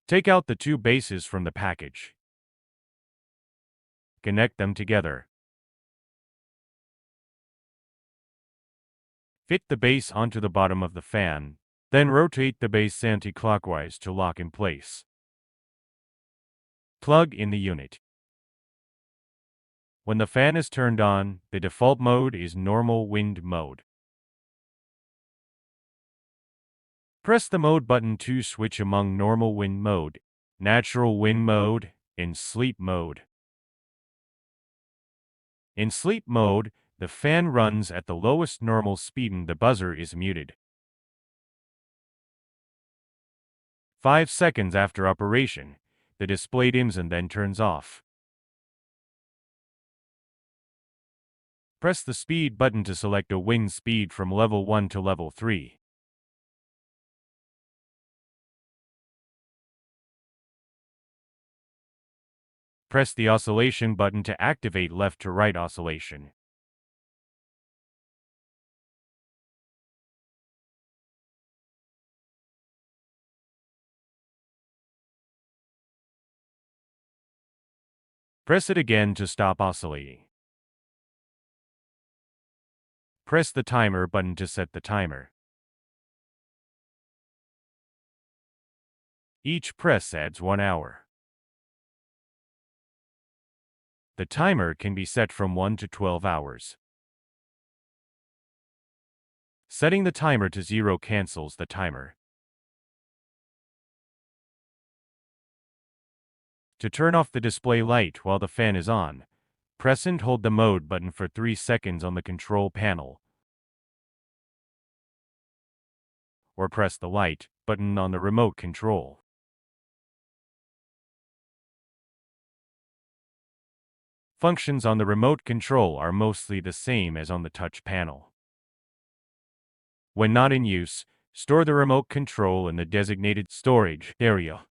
Take out the two bases from the package. Connect them together. Fit the base onto the bottom of the fan, then rotate the base anti-clockwise to lock in place. Plug in the unit. When the fan is turned on, the default mode is normal wind mode. Press the mode button to switch among normal wind mode, natural wind mode, and sleep mode. In sleep mode, the fan runs at the lowest normal speed and the buzzer is muted. 5 seconds after operation, the display dims and then turns off. Press the speed button to select a wind speed from level 1 to level 3. Press the oscillation button to activate left to right oscillation. Press it again to stop oscillating. Press the timer button to set the timer. Each press adds 1 hour. The timer can be set from 1 to 12 hours. Setting the timer to 0 cancels the timer. To turn off the display light while the fan is on, press and hold the mode button for 3 seconds on the control panel, or press the light button on the remote control. Functions on the remote control are mostly the same as on the touch panel. When not in use, store the remote control in the designated storage area.